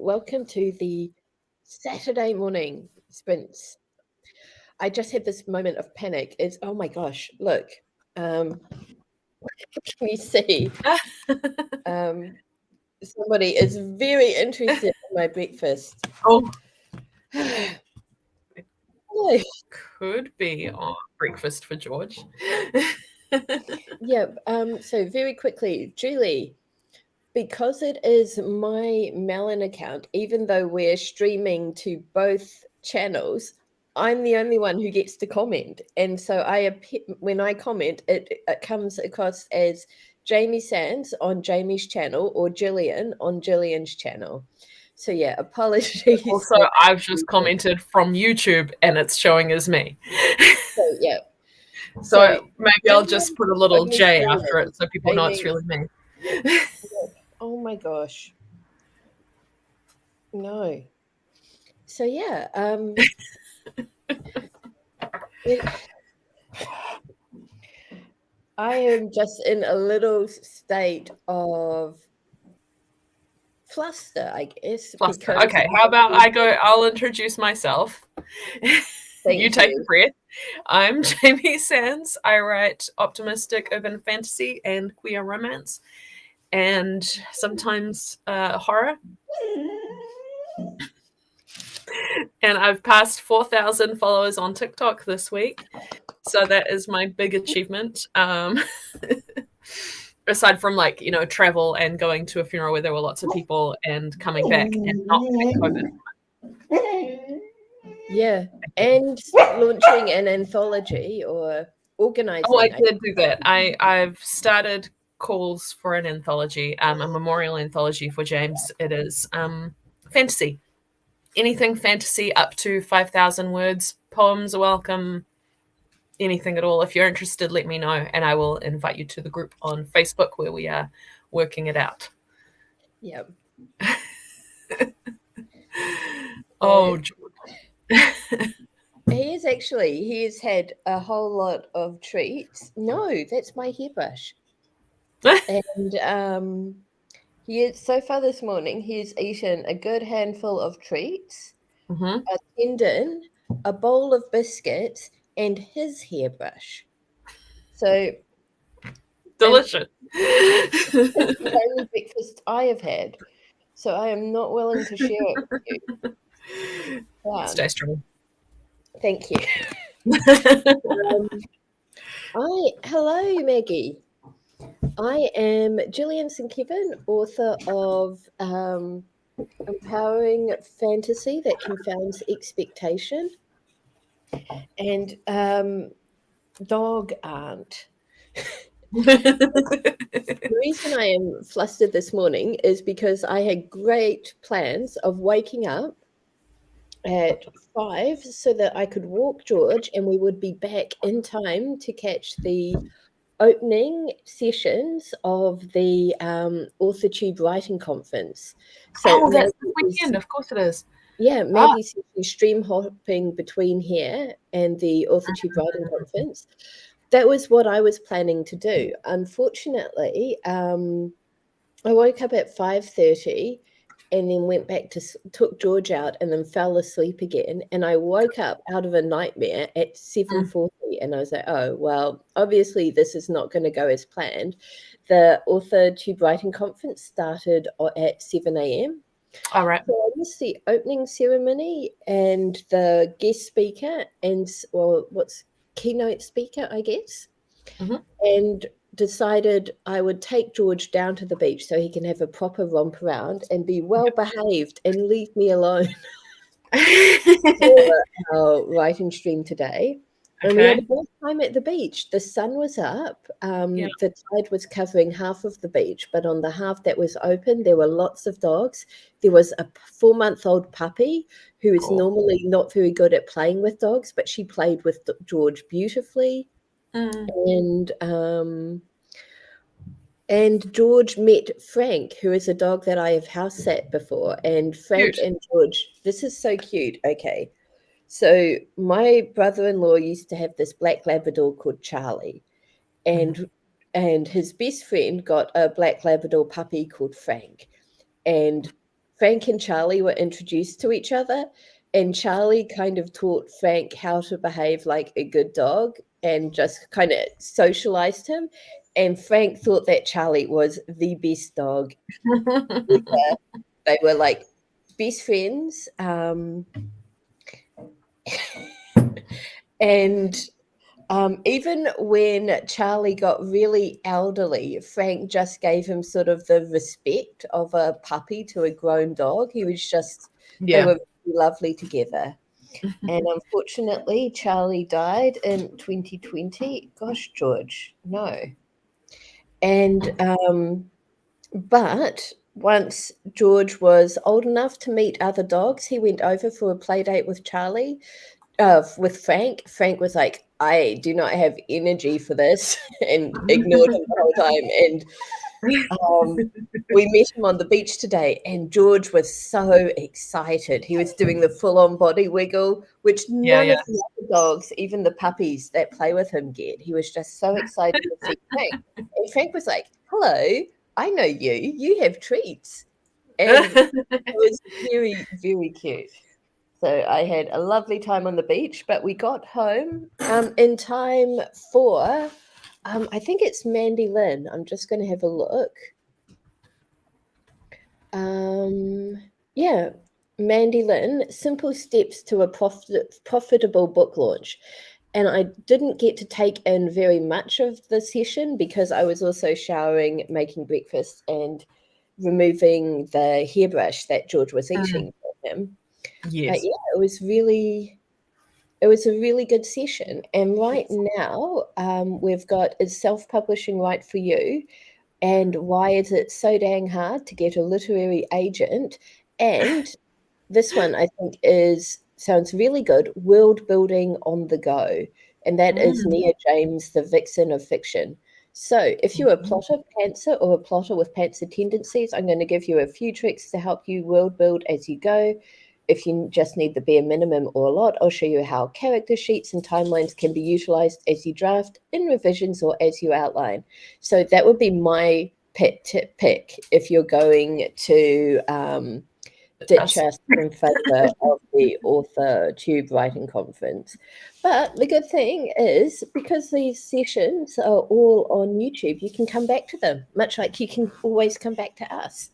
welcome to the Saturday morning sprints. I just had this moment of panic. It's, oh my gosh, look, can you see? Somebody is very interested in my breakfast. Oh, No. could be on breakfast for George. Yeah, so very quickly, Julie, because it is my Melon account, even though we're streaming to both channels, I'm the only one who gets to comment. And so when I comment, it comes across as Jamie Sands on Jamie's channel or Gillian on Gillian's channel. So yeah, apologies. Also, I've just commented from YouTube and it's showing as me. So yeah. So maybe I'll just put a little J after it so people know it's really me. Oh my gosh. No. So yeah, I am just in a little state of fluster, I guess. Fluster. Okay, how about I'll introduce myself. You take a breath. I'm Jamie Sands. I write optimistic urban fantasy and queer romance, and sometimes horror. And I've passed 4,000 followers on TikTok this week. So that is my big achievement. Aside from travel and going to a funeral where there were lots of people and coming back and not getting COVID. Yeah, and launching an anthology or organizing. Oh, I did do that. I've started calls for an anthology, a memorial anthology for James. It is fantasy. Anything fantasy up to 5,000 words. Poems are welcome. Anything at all. If you're interested, let me know, and I will invite you to the group on Facebook where we are working it out. Yep. Oh, he has had a whole lot of treats. No, that's my hairbrush. And so far this morning, he's eaten a good handful of treats, a tendon, a bowl of biscuits, and his hairbrush. So delicious. It's the only breakfast I have had, so I am not willing to share it with you. Stay strong. Thank you. Hello, Maggie. I am Gillian St. Kevin, author of Empowering Fantasy That Confounds Expectation and Dog Aunt. The reason I am flustered this morning is because I had great plans of waking up at 5 so that I could walk George and we would be back in time to catch the opening sessions of the AuthorTube writing conference. So that's this weekend, of course it is. Yeah, Maggie's stream hopping between here and the AuthorTube writing conference. That was what I was planning to do. Unfortunately, I woke up at 5:30 and then went back took George out and then fell asleep again. And I woke up out of a nightmare at 7:40 and I was like, oh, well, obviously this is not going to go as planned. The AuthorTube writing conference started at 7 a.m. All right. So I missed the opening ceremony and the guest speaker and, what's keynote speaker, I guess, and decided I would take George down to the beach so he can have a proper romp around and be well behaved and leave me alone for our writing stream today. And we had a good time at the beach. The sun was up. The tide was covering half of the beach, but on the half that was open, there were lots of dogs. There was a 4-month-old puppy who is normally not very good at playing with dogs, but she played with George beautifully. And George met Frank, who is a dog that I have house sat before. And Frank and George, this is so cute. Okay. So my brother-in-law used to have this black Labrador called Charlie, and his best friend got a black Labrador puppy called Frank. And Frank and Charlie were introduced to each other, and Charlie kind of taught Frank how to behave like a good dog and just kind of socialized him. And Frank thought that Charlie was the best dog ever. They were like best friends. And even when Charlie got really elderly, Frank just gave him sort of the respect of a puppy to a grown dog. He was just, they Yeah. were really lovely together. And unfortunately, Charlie died in 2020. Gosh, George, no. And, but once George was old enough to meet other dogs, he went over for a play date with Charlie, with Frank. Frank was like, I do not have energy for this, and ignored him the whole time. And we met him on the beach today, and George was so excited. He was doing the full-on body wiggle, which none Yeah. of the other dogs, even the puppies that play with him, get. He was just so excited to see Frank. And Frank was like, hello, I know you. You have treats. And it was very, very cute. So I had a lovely time on the beach, but we got home in time for, I think it's Mandy Lynn. I'm just going to have a look. Yeah, Mandy Lynn, Simple Steps to a Profitable Book Launch. And I didn't get to take in very much of the session because I was also showering, making breakfast, and removing the hairbrush that George was eating from him. But Yes. yeah, it was a really good session. And right now, we've got Is Self-Publishing Right for You? And why is it so dang hard to get a literary agent? And this one I think sounds really good, World Building on the Go. And that is Mm. Nia James, the vixen of fiction. So if you're a plotter, pantser, or a plotter with pantser tendencies, I'm going to give you a few tricks to help you world build as you go. If you just need the bare minimum or a lot, I'll show you how character sheets and timelines can be utilized as you draft, in revisions, or as you outline. So that would be my pet tip pick if you're going to ditch us in favour of the author tube writing conference. But the good thing is, because these sessions are all on YouTube, you can come back to them, much like you can always come back to us.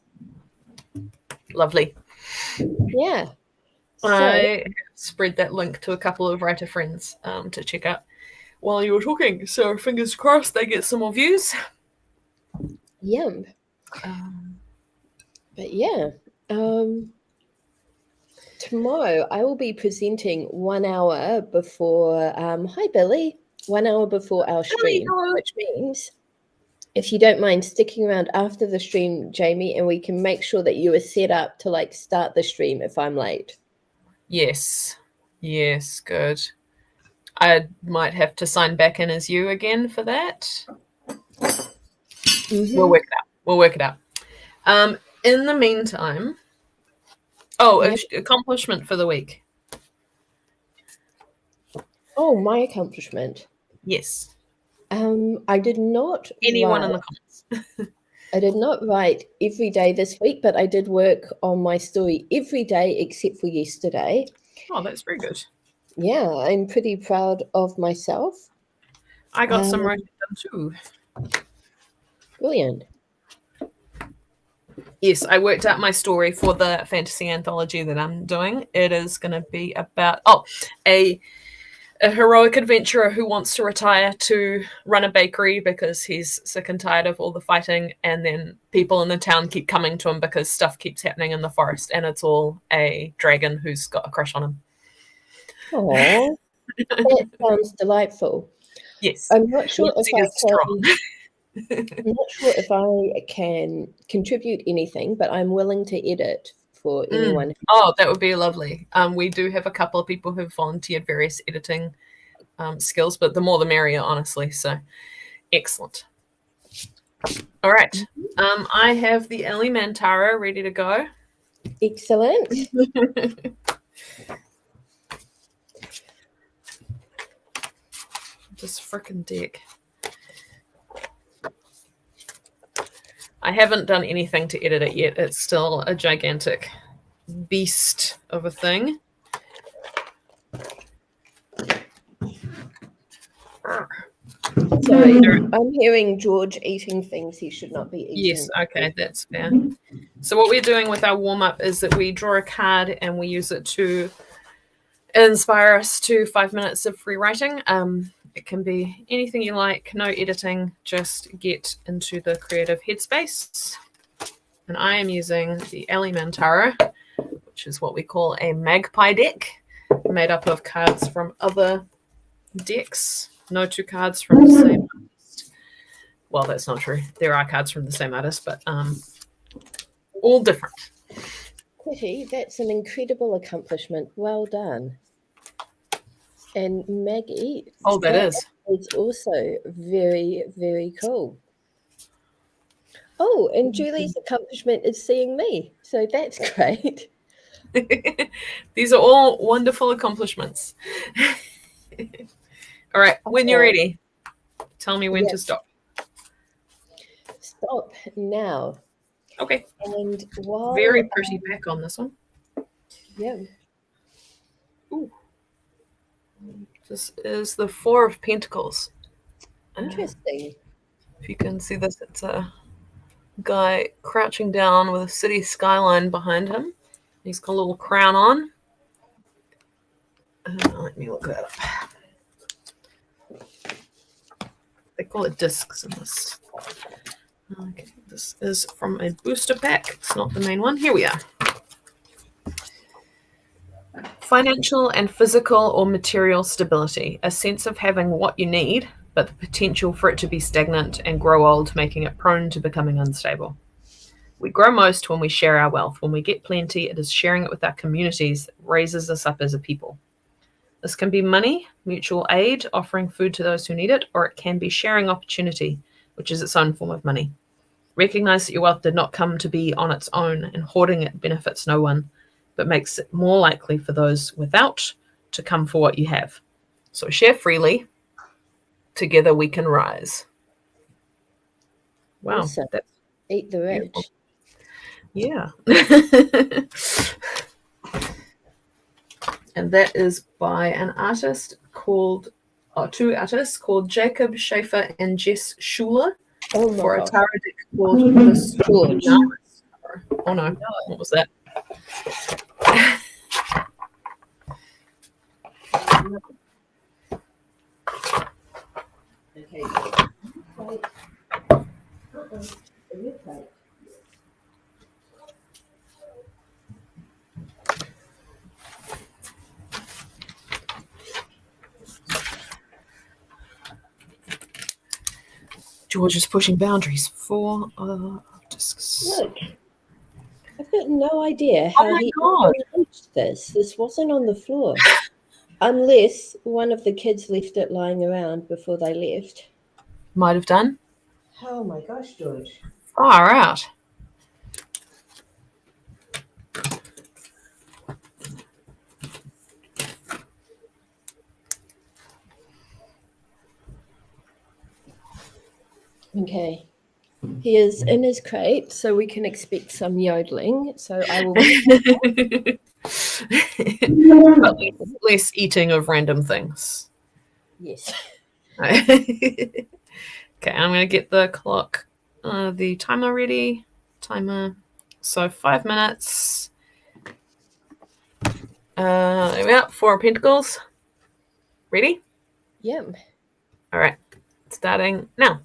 Lovely. Yeah. I spread that link to a couple of writer friends to check out while you were talking. So fingers crossed they get some more views. Yum. But yeah. Tomorrow I will be presenting 1 hour before, hi Billy, 1 hour before our stream, which means if you don't mind sticking around after the stream, Jamie, and we can make sure that you are set up to like start the stream if I'm late. Yes, good. I might have to sign back in as you again for that. We'll work it out. In the meantime, accomplishment for the week. Oh, my accomplishment. Yes. I did not Anyone write, in the comments. I did not write every day this week, but I did work on my story every day except for yesterday. Oh, that's very good. Yeah, I'm pretty proud of myself. I got some writing done too. Brilliant. Yes, I worked out my story for the fantasy anthology that I'm doing. It is going to be about a heroic adventurer who wants to retire to run a bakery because he's sick and tired of all the fighting, and then people in the town keep coming to him because stuff keeps happening in the forest, and it's all a dragon who's got a crush on him. Oh, that sounds delightful. Yes. I'm not sure if I strong. I'm not sure if I can contribute anything, but I'm willing to edit for anyone. Oh, that would be lovely. We do have a couple of people who've volunteered various editing skills, but the more the merrier, honestly. So excellent. All right. I have the Ellie Mantara ready to go. Excellent. This frickin' deck. I haven't done anything to edit it yet. It's still a gigantic beast of a thing. Sorry, I'm hearing George eating things he should not be eating. Yes, okay, that's fair. So what we're doing with our warm-up is that we draw a card and we use it to inspire us to 5 minutes of free writing. It can be anything you like, no editing, just get into the creative headspace. And I am using the Aliman Tarot, which is what we call a magpie deck, made up of cards from other decks. No two cards from the same artist. Well, that's not true. There are cards from the same artist, but all different. Kitty, that's an incredible accomplishment. Well done. And Maggie, Oh, that is. It's also very, very cool. Oh, and Julie's accomplishment is seeing me. So that's great. These are all wonderful accomplishments. All right, when you're ready, tell me when to stop. Stop now. Okay. And while very pretty back on this one. Yeah. Ooh. This is the Four of Pentacles. Interesting. If you can see this, it's a guy crouching down with a city skyline behind him. He's got a little crown on. Let me look that up. They call it discs in this. Okay, this is from a booster pack. It's not the main one. Here we are. Financial and physical or material stability, a sense of having what you need, but the potential for it to be stagnant and grow old, making it prone to becoming unstable. We grow most when we share our wealth. When we get plenty, it is sharing it with our communities that raises us up as a people. This can be money, mutual aid, offering food to those who need it, or it can be sharing opportunity, which is its own form of money. Recognize that your wealth did not come to be on its own, and hoarding it benefits no one, but makes it more likely for those without to come for what you have. So share freely. Together we can rise. Wow. Awesome. Eat the rich. Beautiful. Yeah. And that is by an artist called, two artists called Jacob Schaefer and Jess Schuler, for a tarot deck called The George. Oh no, what was that? Okay. George is pushing boundaries. 4 discs. Look, I've got no idea how he reached this. This wasn't on the floor. Unless one of the kids left it lying around before they left. Might have done. Oh my gosh, George. Far out. Okay. He is in his crate, so we can expect some yodeling. So I will. But less eating of random things. Yes. Okay, I'm going to get the clock, the timer ready. Timer. So 5 minutes. There we are. 4 of Pentacles. Ready? Yep. All right. Starting now.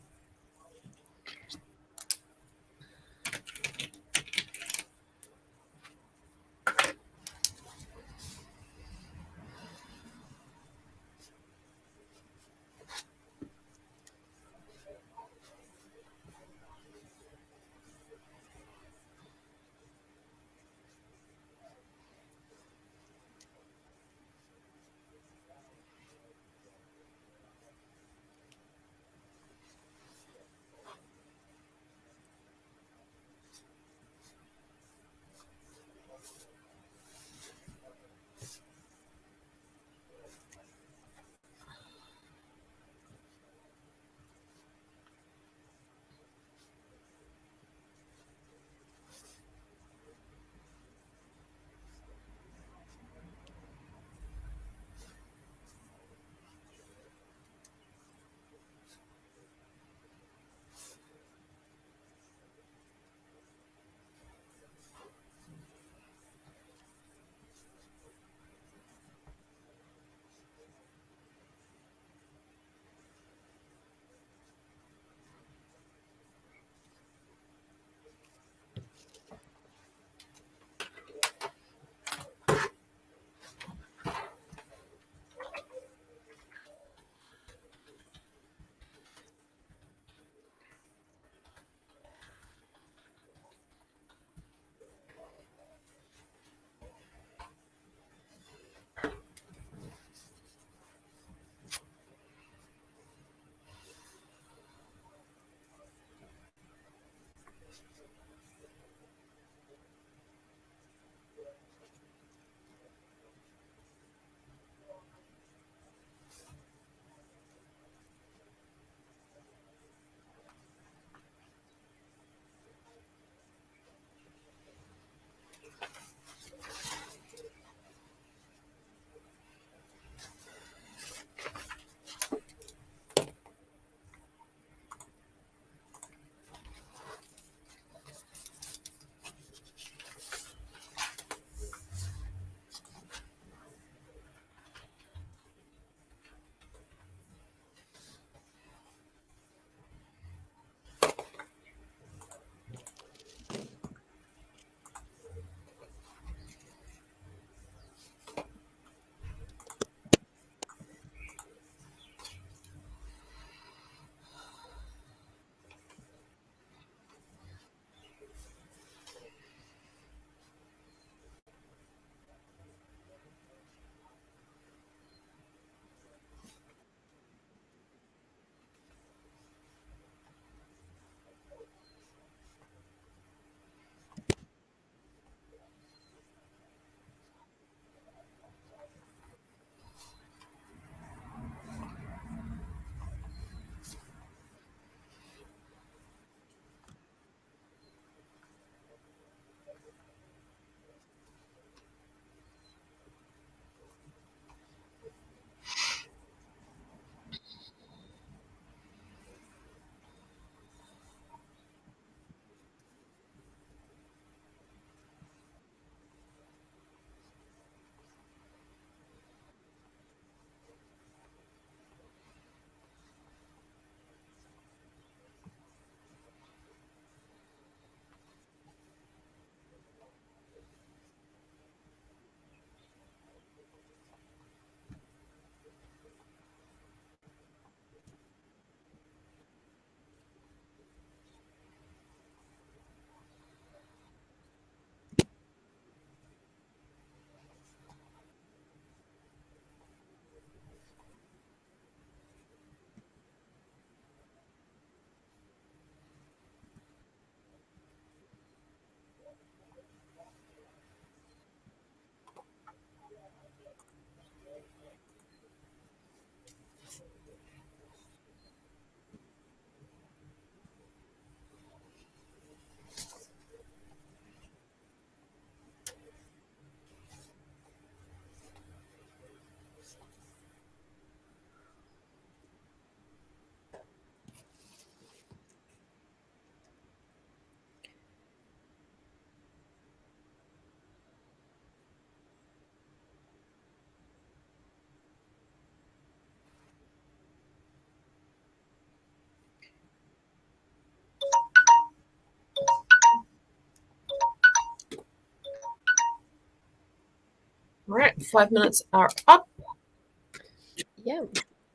All right, 5 minutes are up. Yeah.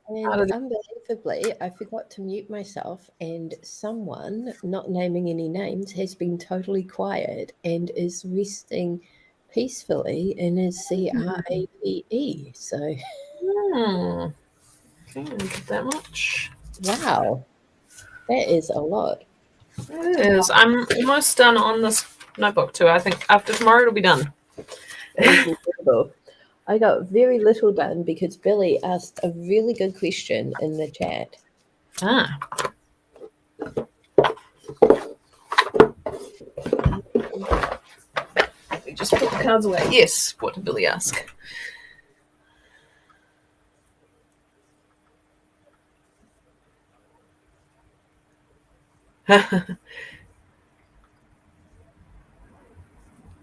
And unbelievably, I forgot to mute myself, and someone, not naming any names, has been totally quiet and is resting peacefully in his CRAPE. So, Okay, get that much. wow, that is a lot. It is. I'm almost done on this notebook too. I think after tomorrow it'll be done. That is incredible. I got very little done because Billy asked a really good question in the chat. Ah. Let me just put the cards away. Yes, what did Billy ask?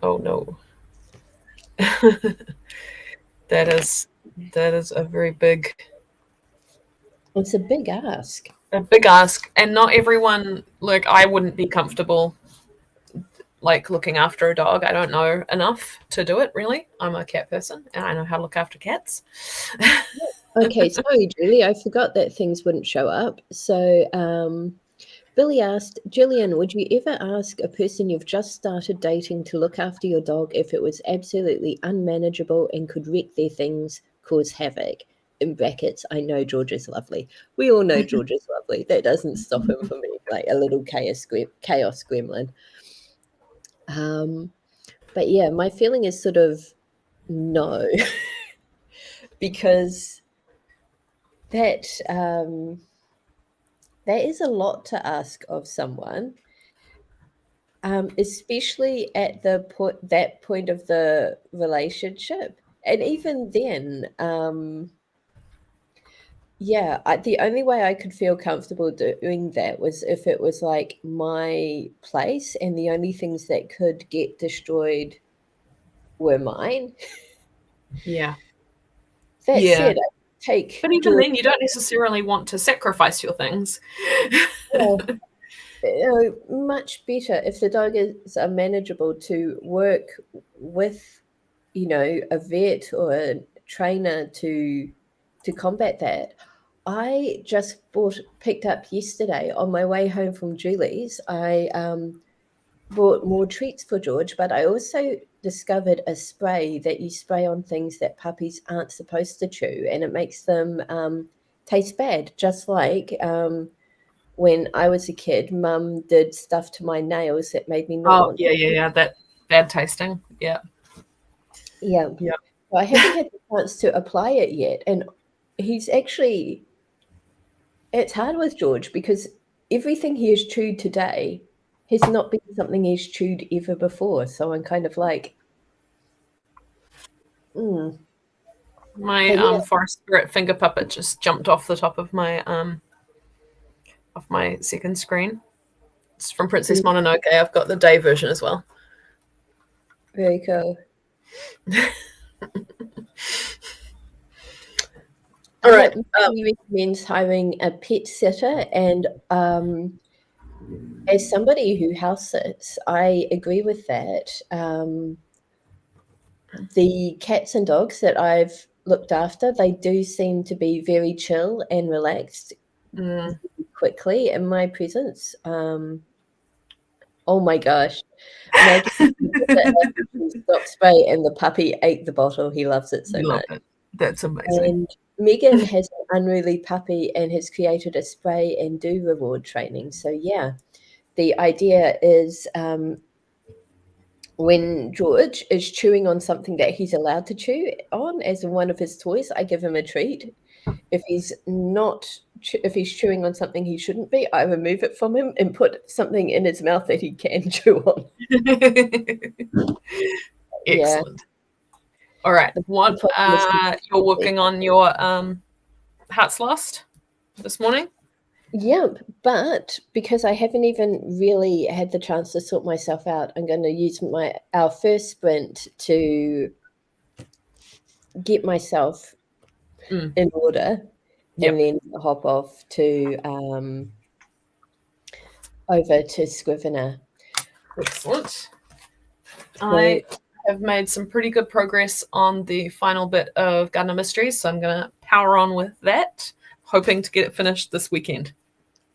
Oh no. That is a very big. It's a big ask. A big ask, and not everyone. Like, I wouldn't be comfortable like looking after a dog. I don't know enough to do it, really. I'm a cat person and I know how to look after cats. Okay, sorry, Julie, I forgot that things wouldn't show up. So Billy asked, Gillian, would you ever ask a person you've just started dating to look after your dog if it was absolutely unmanageable and could wreck their things, cause havoc? In brackets, I know George is lovely. We all know George is lovely. That doesn't stop him from being like a little chaos gremlin. But yeah, my feeling is sort of no, because that that is a lot to ask of someone, especially at that point of the relationship. And even then, the only way I could feel comfortable doing that was if it was like my place and the only things that could get destroyed were mine. Yeah. That Yeah. said, I take But even George. then, you don't necessarily want to sacrifice your things. Much better if the dog is unmanageable to work with, a vet or a trainer to combat that. I just picked up yesterday on my way home from Julie's. I bought more treats for George, but I also discovered a spray that you spray on things that puppies aren't supposed to chew, and it makes them taste bad, just like when I was a kid, Mum did stuff to my nails that made me not want to. Yeah. That bad tasting. Yeah. Yeah. Yeah. So I haven't had the chance to apply it yet. And it's hard with George because everything he has chewed today has not been something he's chewed ever before. So I'm kind of like, My forest spirit finger puppet just jumped off the top of my second screen. It's from Princess Mononoke. I've got the day version as well. Very cool. All right. He recommends hiring a pet sitter, and as somebody who house sits, I agree with that. The cats and dogs that I've looked after, they do seem to be very chill and relaxed quickly in my presence. Oh my gosh. Maggie stopped spray and the puppy ate the bottle. He loves it so much. It. That's amazing. And Megan has an unruly puppy and has created a spray and do reward training. So yeah, the idea is when George is chewing on something that he's allowed to chew on as one of his toys, I give him a treat. If he's chewing on something he shouldn't be, I remove it from him and put something in his mouth that he can chew on. Excellent. All right. What you're working on your Heart's Lost this morning? Yeah, but because I haven't even really had the chance to sort myself out, I'm going to use our first sprint to get myself in order, and then hop off to over to Scrivener. Excellent. So have made some pretty good progress on the final bit of Gundam Mysteries, so I'm going to power on with that, hoping to get it finished this weekend.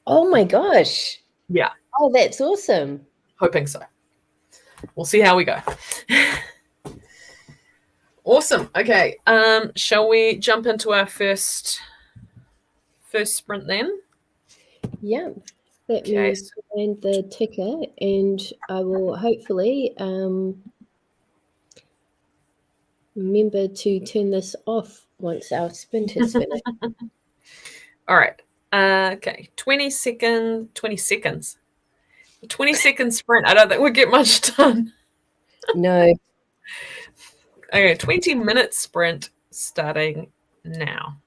Oh my gosh. Yeah. Oh, that's awesome. Hoping so. We'll see how we go. Awesome. Okay. Shall we jump into our first sprint then? Yeah. Let me find the ticker, and I will hopefully remember to turn this off once our sprint is finished. All right. Okay. 20 seconds. 20-second sprint. I don't think we'll get much done. No. Okay. 20-minute sprint starting now.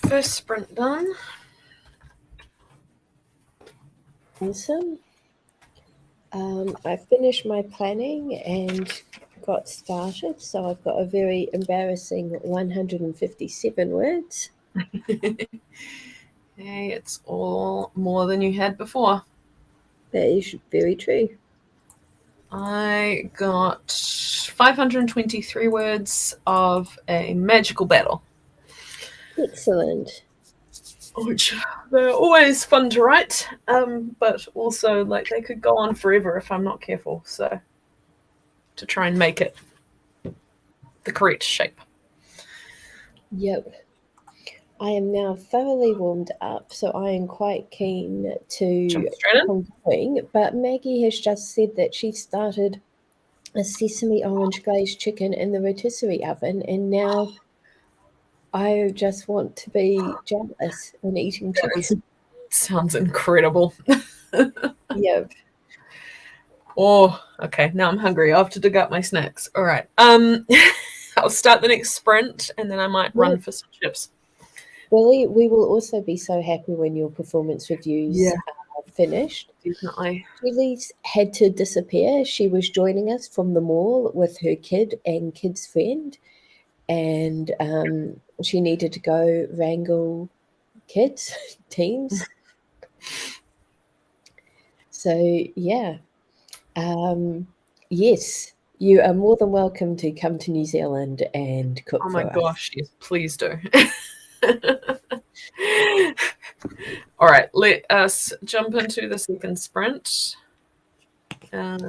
First sprint done. Awesome. I finished my planning and got started, so I've got a very embarrassing 157 words. Hey, it's all more than you had before. That is very true. I got 523 words of a magical battle. Excellent. Which they're always fun to write, but also like they could go on forever if I'm not careful. So to try and make it the correct shape. Yep. I am now thoroughly warmed up, so I am quite keen to Jump straight in. keep going. But Maggie has just said that she started a sesame orange glazed chicken in the rotisserie oven, and now I just want to be jealous and eating chicken. Sounds incredible. Yep. Oh, okay. Now I'm hungry. I have to dig up my snacks. All right. I'll start the next sprint, and then I might run Yep. for some chips. Willie, we will also be so happy when your performance reviews Yeah, are finished. definitely. Julie's had to disappear. She was joining us from the mall with her kid and kid's friend, and she needed to go wrangle kids, teens. So, yeah. Yes, you are more than welcome to come to New Zealand and Oh cook my for us. gosh! Yes, please do. All right, let us jump into the second sprint.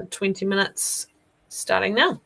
20 minutes starting now.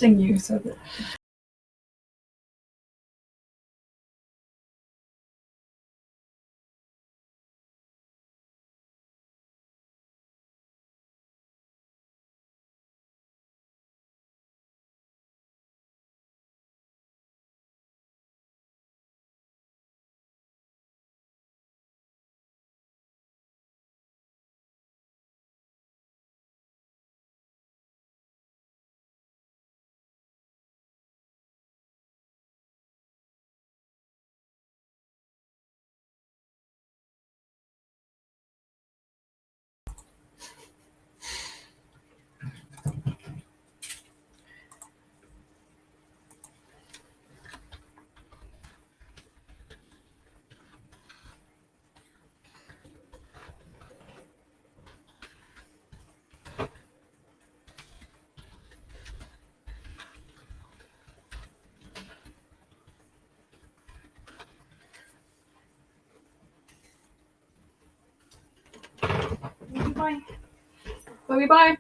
testing you so that. Bye. Bye bye.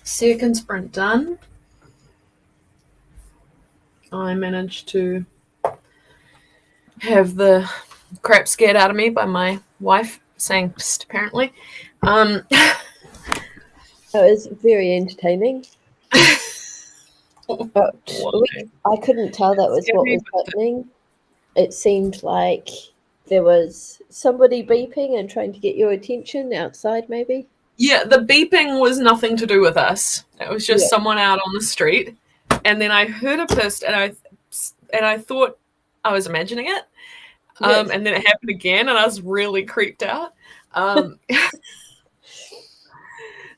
Second sprint done. I managed to have the crap scared out of me by my wife saying psst, apparently. It was very entertaining. But I couldn't tell that was what was happening. It seemed like there was somebody beeping and trying to get your attention outside, maybe. Yeah, the beeping was nothing to do with us. It was just someone out on the street. And then I heard a pissed, and I thought I was imagining it. And then it happened again, and I was really creeped out.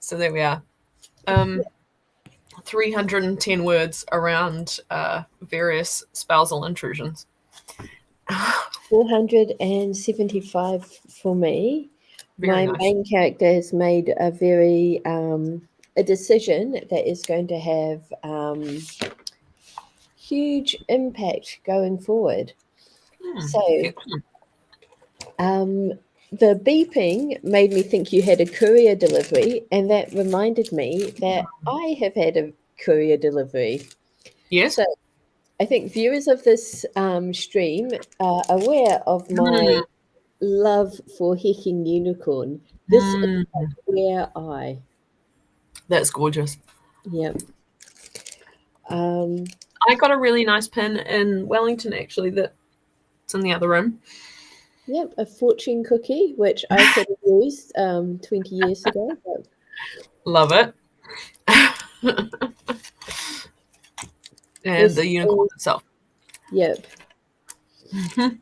So there we are. 310 words around various spousal intrusions. 475 for me. Very My nice. main character has made a very a decision that is going to have huge impact going forward. So the beeping made me think you had a courier delivery, and that reminded me that I have had a courier delivery. Yes. So I think viewers of this stream are aware of my love for hecking unicorn. This is where I. That's gorgeous. Yep. I got a really nice pin in Wellington, actually, that's in the other room. Yep, a fortune cookie, which I could have used 20 years ago. But... Love it. And the unicorn itself. Yep. So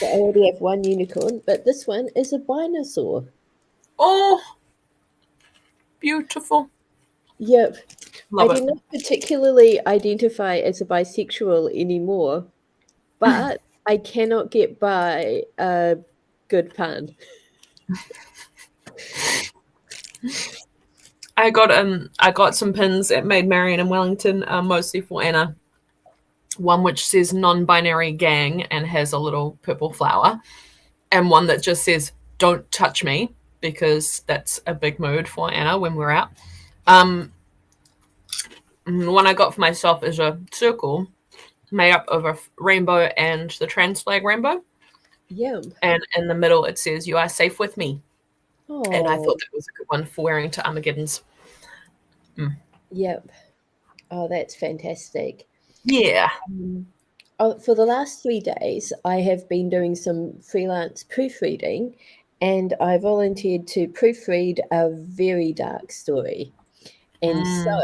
I already have one unicorn, but this one is a dinosaur. Oh, beautiful. Yep. Love I do not particularly identify as a bisexual anymore, but I cannot get by a good pun. I got some pins at Maid Marian in Wellington, mostly for Anna. One which says non-binary gang and has a little purple flower, and one that just says "Don't touch me," because that's a big mood for Anna when we're out. The one I got for myself is a circle made up of a rainbow and the trans flag rainbow. Yeah. And in the middle it says "You are safe with me." Oh. And I thought that was a good one for wearing to Armageddon's. Yep. Oh, that's fantastic. Yeah. For the last 3 days, I have been doing some freelance proofreading, and I volunteered to proofread a very dark story. And so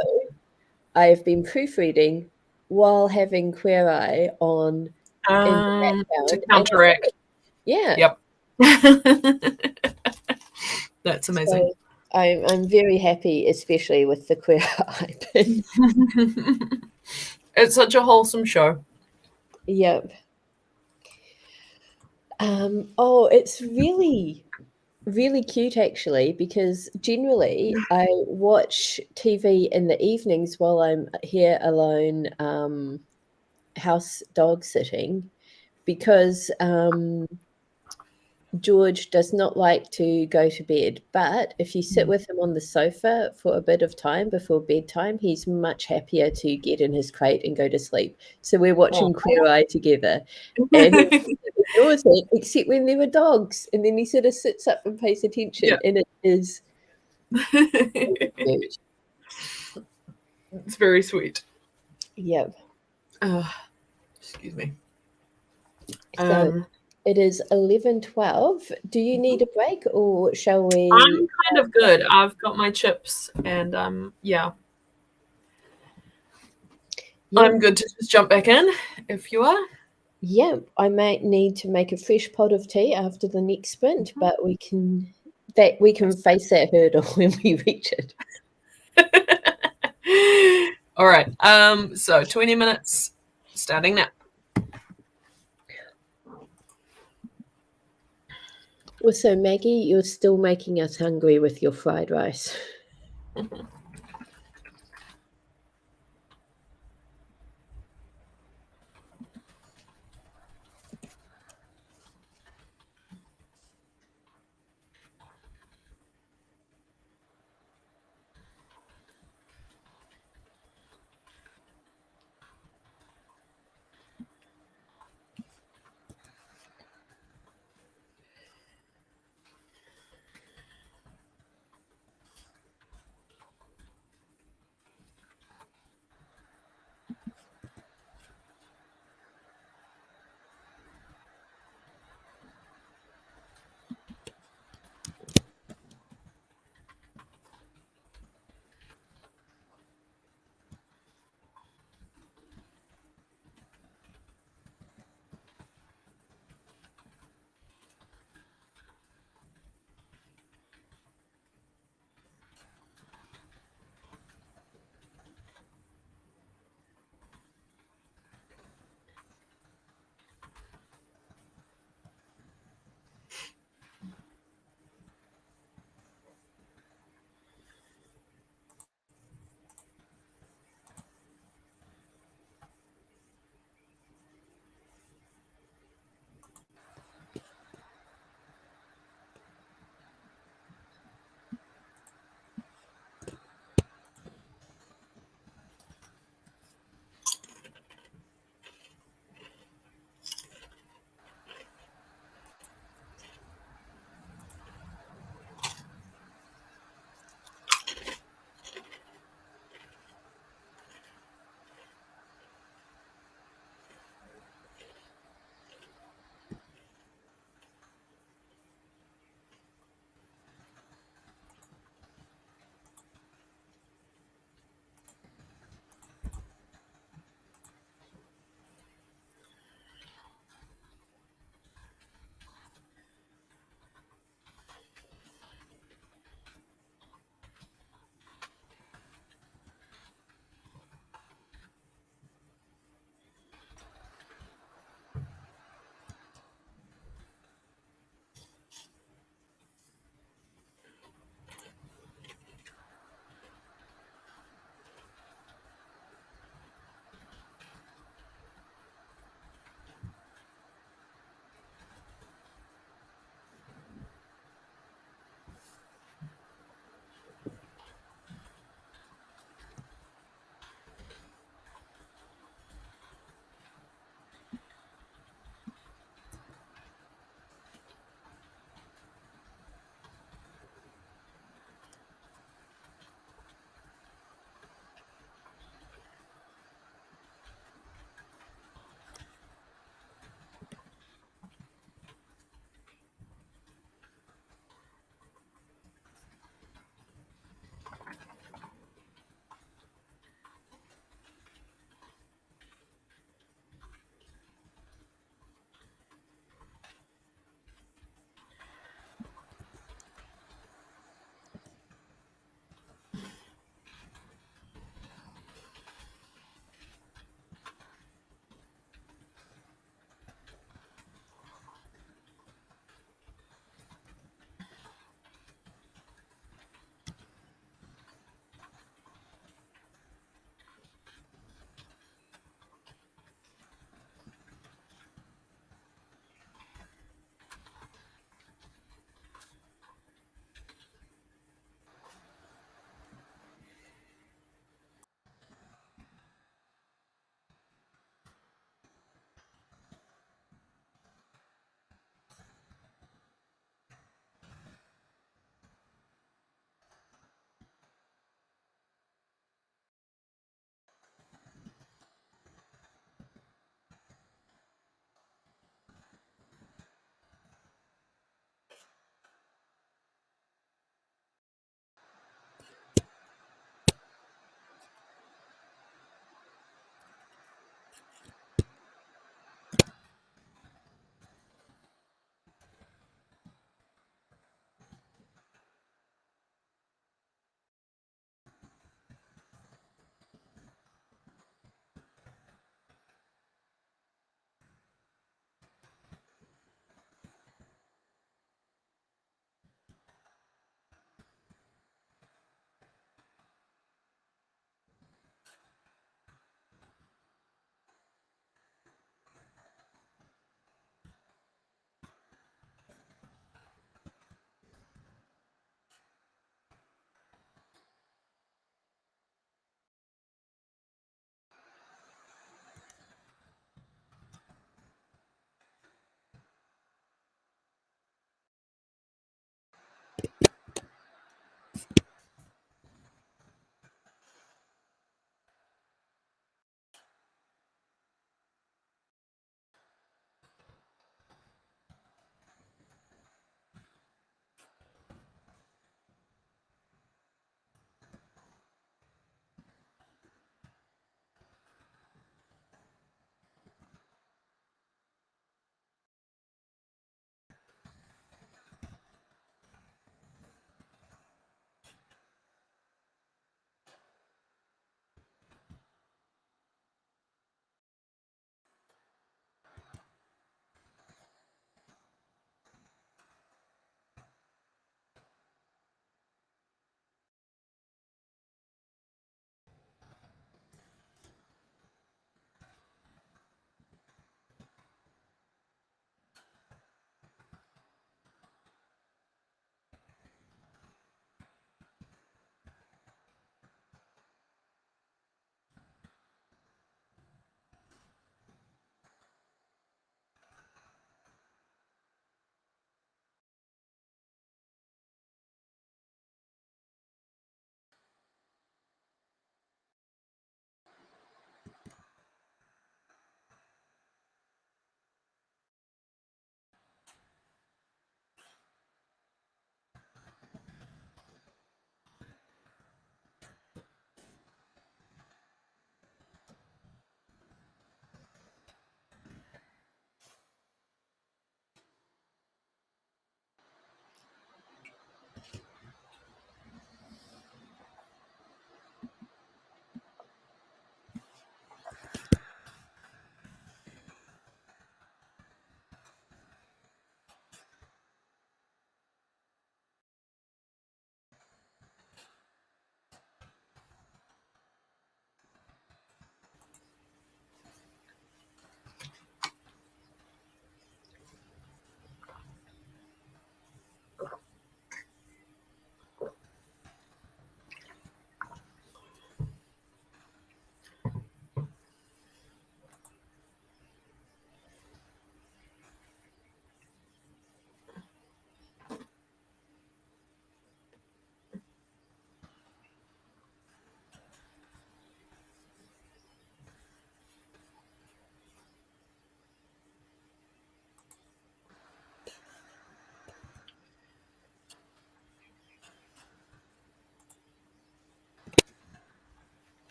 I've been proofreading while having Queer Eye on in the background. To counteract. Yeah. Yep. That's amazing. So I'm very happy, especially with the Queer Eye pin. It's such a wholesome show. Yep. It's really, really cute, actually, because generally I watch TV in the evenings while I'm here alone, house dog sitting, because George does not like to go to bed, but if you sit with him on the sofa for a bit of time before bedtime, he's much happier to get in his crate and go to sleep. So we're watching Queer Eye together, and he ignores it except when there are dogs, and then he sort of sits up and pays attention, and it is cute. It's very sweet. Yep. Excuse me. So it is 11:12. Do you need a break, or shall we? I'm kind of good. I've got my chips, and yeah. I'm good to just jump back in if you are. Yeah, I might need to make a fresh pot of tea after the next sprint, but we can face that hurdle when we reach it. All right. So 20 minutes starting now. Well, so Maggie, you're still making us hungry with your fried rice.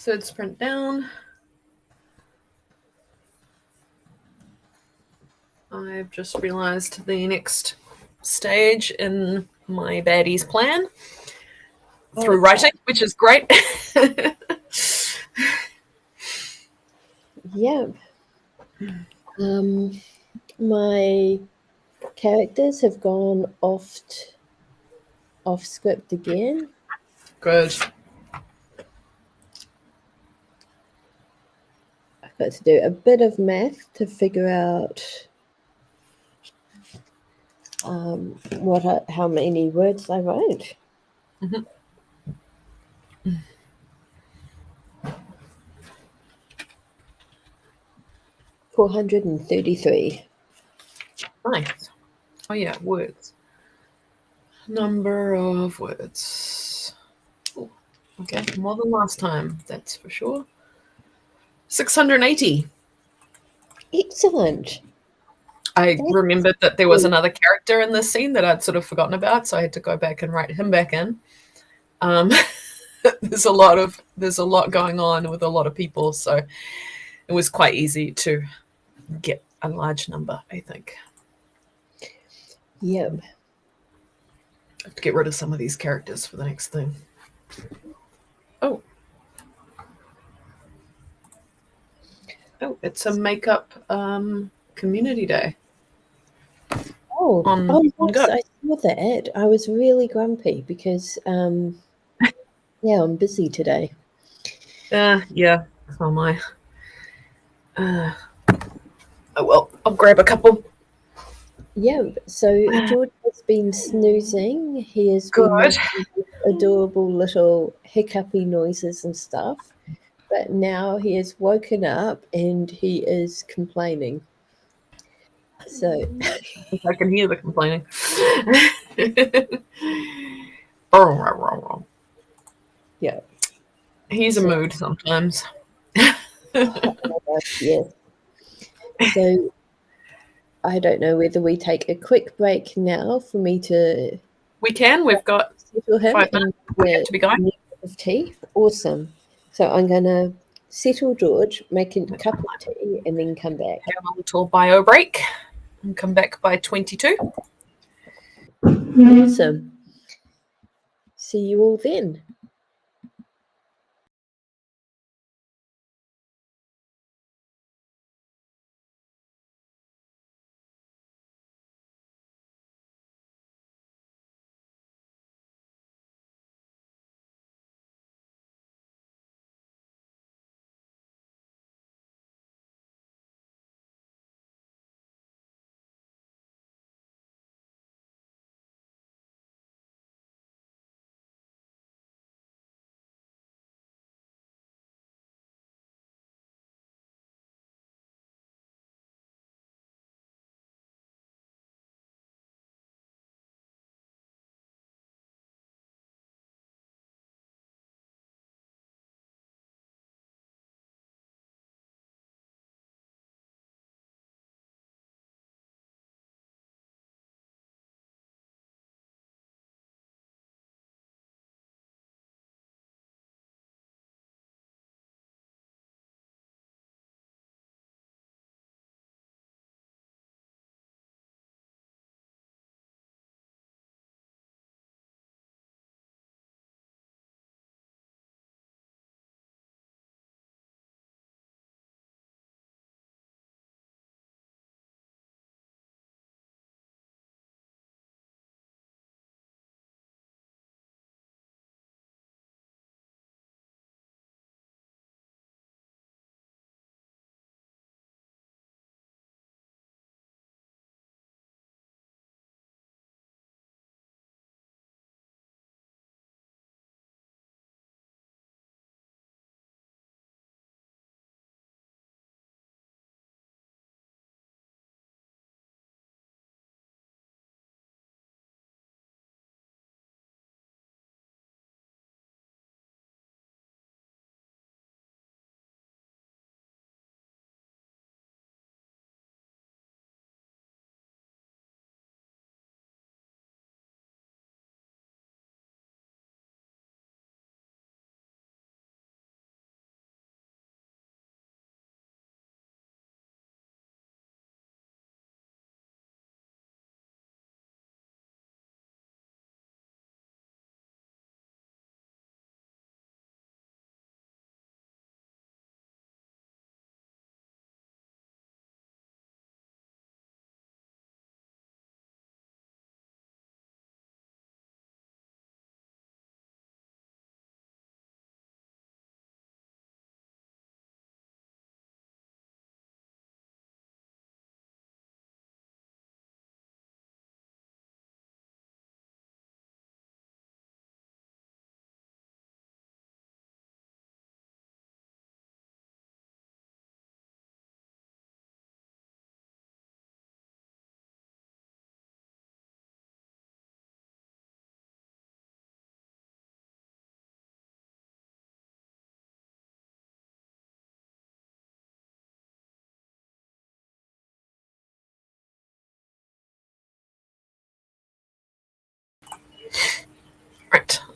Third sprint down. I've just realized the next stage in my baddies plan through writing, which is great. Yep. My characters have gone off script again. Good. I've got to do a bit of math to figure out how many words I wrote. Mm-hmm. 433. Nice. Oh yeah, words. Number of words. Ooh, okay, more than last time, that's for sure. 680. Excellent. I remembered that there was another character in this scene that I'd sort of forgotten about, so I had to go back and write him back in. There's a lot going on with a lot of people, so it was quite easy to get a large number, I think. Yep. I have to get rid of some of these characters for the next thing. Oh, it's a makeup community day. Oh, yes, Go. I saw that. I was really grumpy because, yeah, I'm busy today. Yeah, so am I. Oh well, I'll grab a couple. Yeah, so George has been snoozing. He has been Good. making adorable little hiccupy noises and stuff. But now he has woken up and he is complaining. So I can hear the complaining. yeah, He's a mood sometimes. yes. So I don't know whether we take a quick break now for me to. We can. We've got settle him 5 minutes. We have to be going. Of tea. Awesome. So I'm gonna settle George, make a cup of tea, and then come back. Have a little bio break and come back by 22. Awesome. See you all then.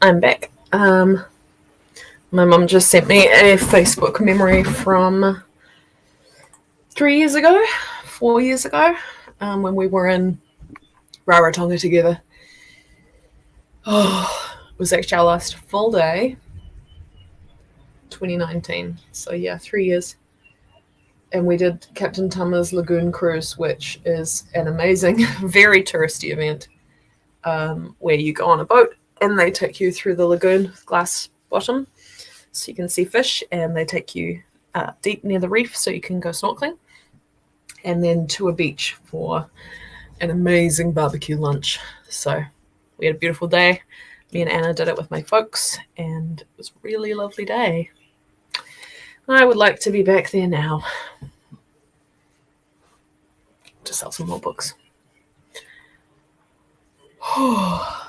I'm back. My mum just sent me a Facebook memory from 4 years ago, when we were in Rarotonga together. Oh, it was actually our last full day, 2019. So yeah, 3 years. And we did Captain Tama's Lagoon Cruise, which is an amazing, very touristy event, where you go on a boat and they take you through the lagoon with glass bottom so you can see fish, and they take you deep near the reef so you can go snorkeling, and then to a beach for an amazing barbecue lunch. So we had a beautiful day. Me and Anna did it with my folks, and it was a really lovely day. I would like to be back there now to sell some more books. Oh,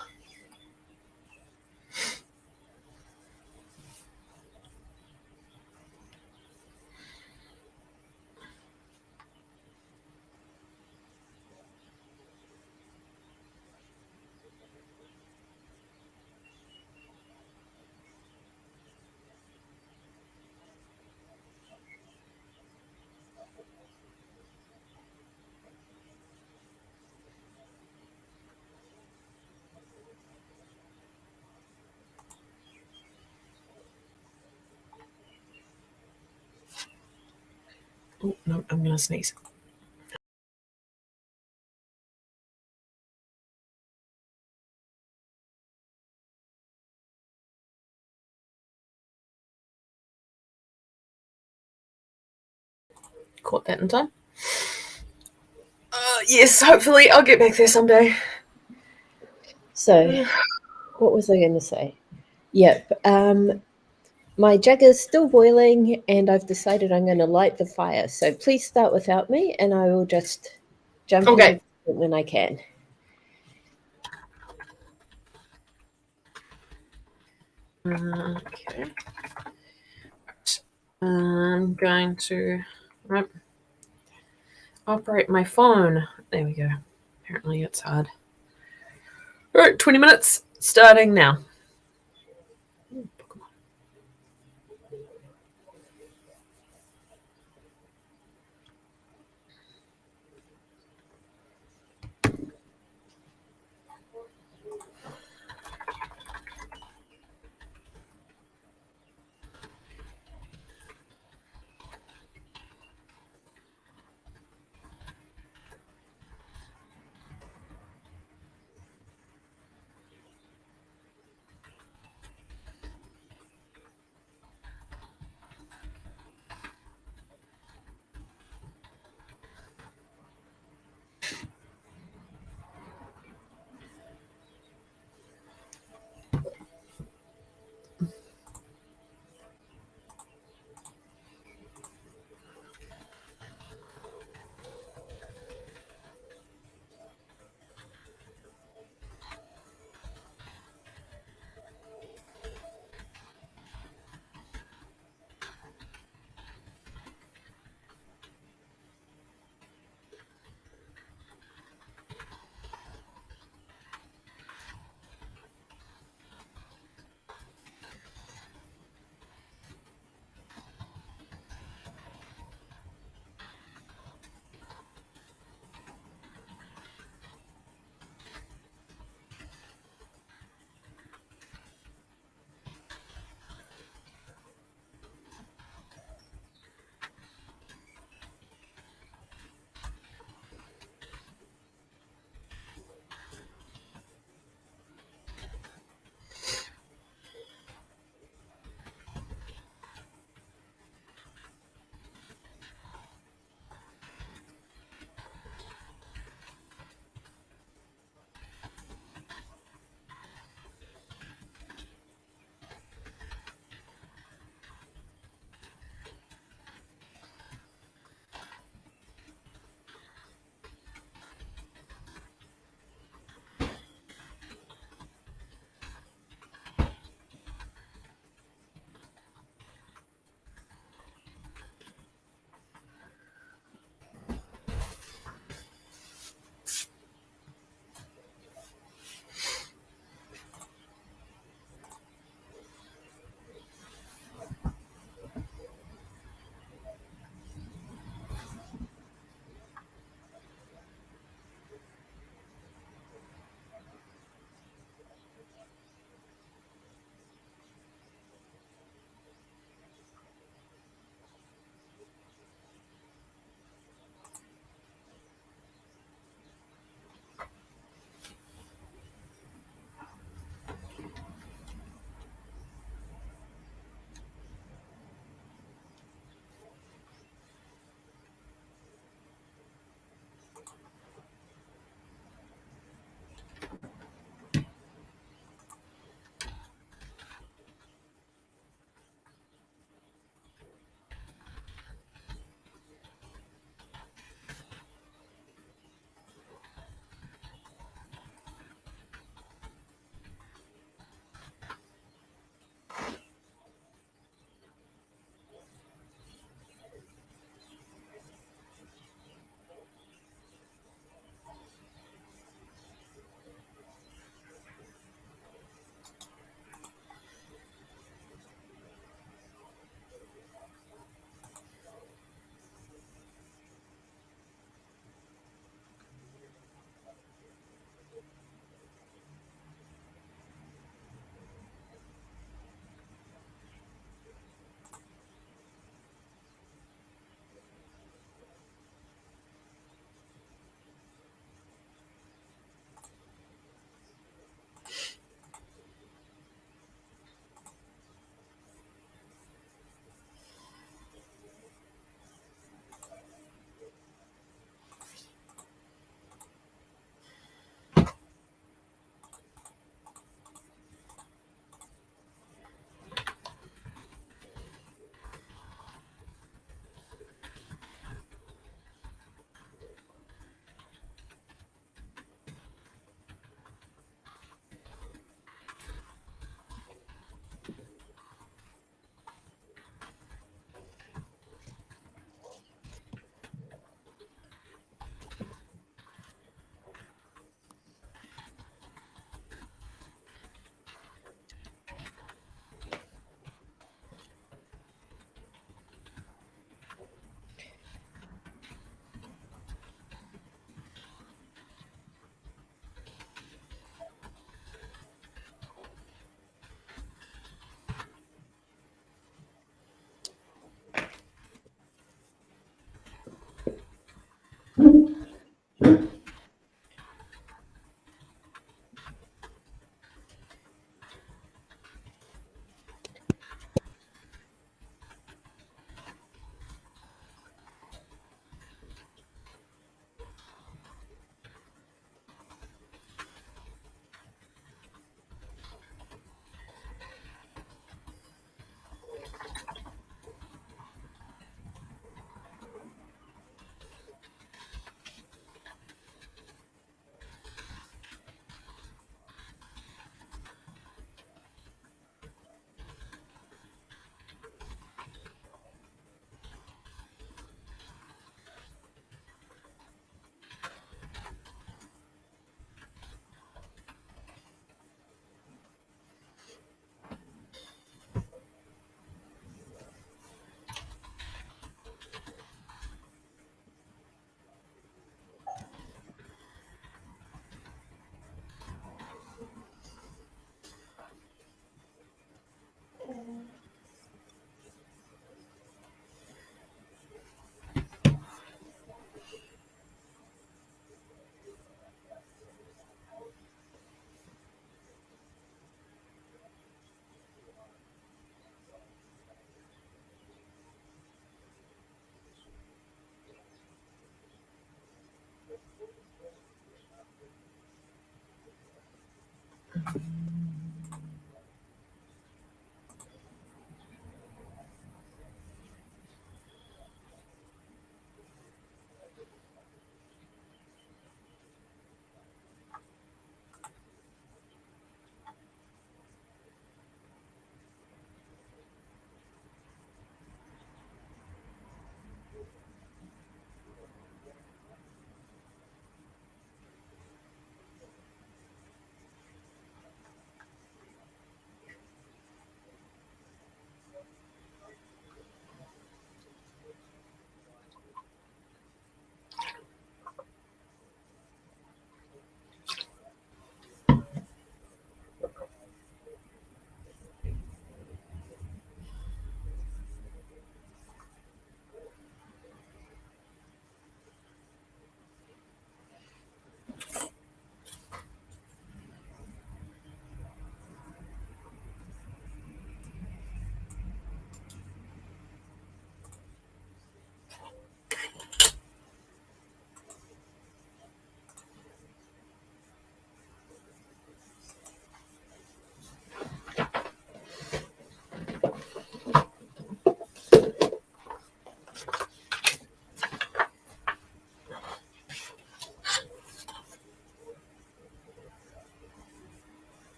no, I'm going to sneeze. Caught that in time. Yes, hopefully I'll get back there someday. So, what was I going to say? Yep. My jug is still boiling, and I've decided I'm going to light the fire. So please start without me, and I will just jump in when I can. Okay. I'm going to operate my phone. There we go. Apparently it's hard. All right, 20 minutes starting now.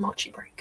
Mochi break.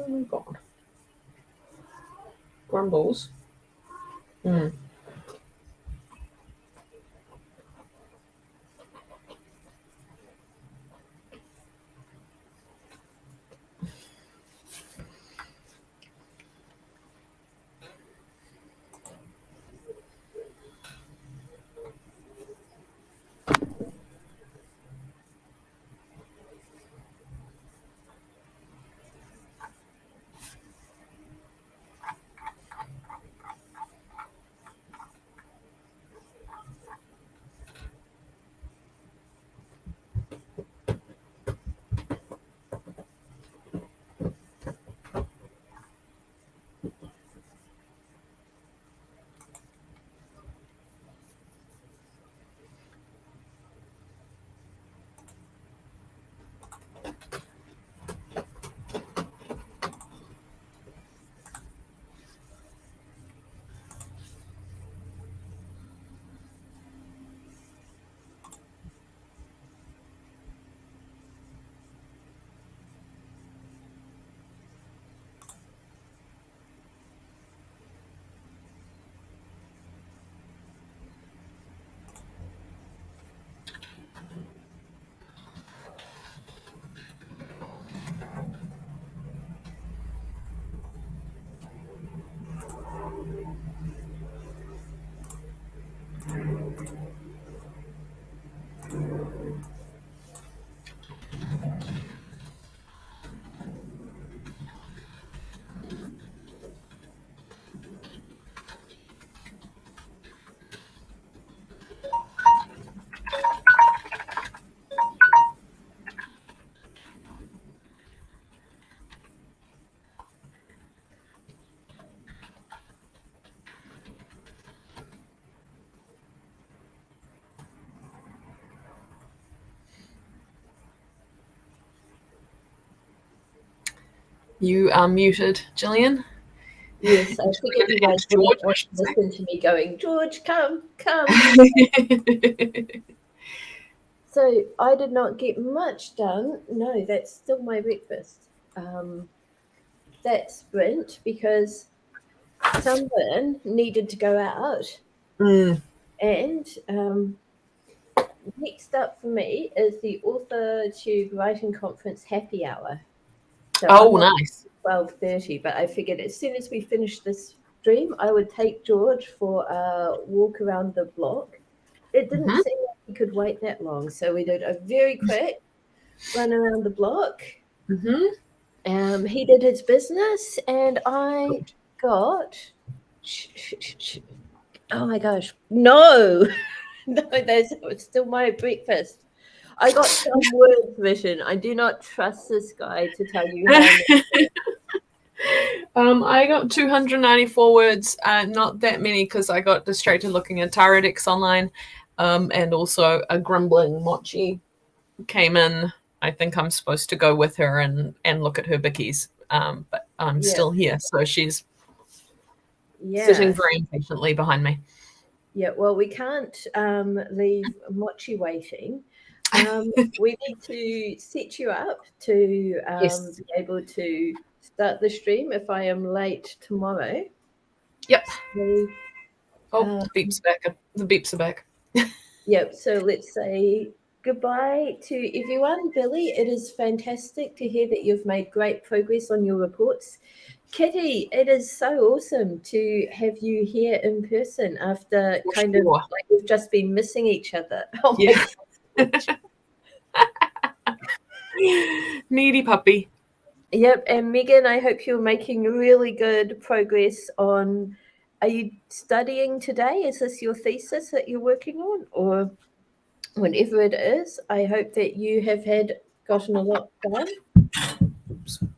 Oh my god. Grumbles. Mm. You are muted, Gillian. Yes, I figured you guys George, wouldn't listen to me going, George, come. So I did not get much done. No, that's still my breakfast. That sprint because someone needed to go out. And next up for me is the Author Tube Writing Conference happy hour. So Oh, I'm on nice. 12:30, but I figured as soon as we finish this stream, I would take George for a walk around the block. It didn't seem like he could wait that long, so we did a very quick run around the block. He did his business, and I got. Oh my gosh, no, it's still my breakfast. I got some words written. I do not trust this guy to tell you how many. I got 294 words, not that many because I got distracted looking at Taradex online, and also a grumbling Mochi came in. I think I'm supposed to go with her and look at her bickies, but I'm still here, so she's sitting very impatiently behind me. Yeah, well, we can't leave Mochi waiting. We need to set you up to Yes. be able to start the stream if I am late tomorrow. Yep. So, the beeps back. The beeps are back. Yep. So let's say goodbye to everyone. Billy, it is fantastic to hear that you've made great progress on your reports. Kitty, it is so awesome to have you here in person after kind of like we've just been missing each other. Oh my God. Needy puppy. Yep. And Megan, I hope you're making really good progress on. Are you studying today? Is this your thesis that you're working on? Or whenever it is, I hope that you have gotten a lot done.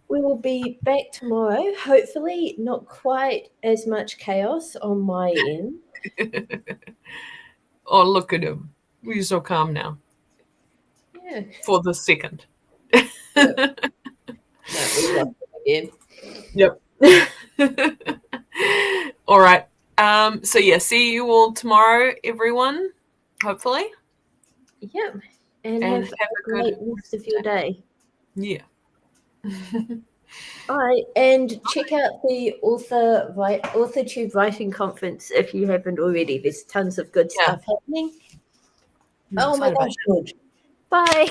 We will be back tomorrow. Hopefully, not quite as much chaos on my end. Oh, look at him. He's so calm now. Yeah. For the second. Yep. No, we lost him again. Yep. All right. So yeah, see you all tomorrow, everyone. Hopefully. Yep. And have a great rest of your day. Yeah. All right, and check out the AuthorTube Writing Conference if you haven't already. There's tons of good stuff happening. I'm Oh my excited about gosh, good. Bye.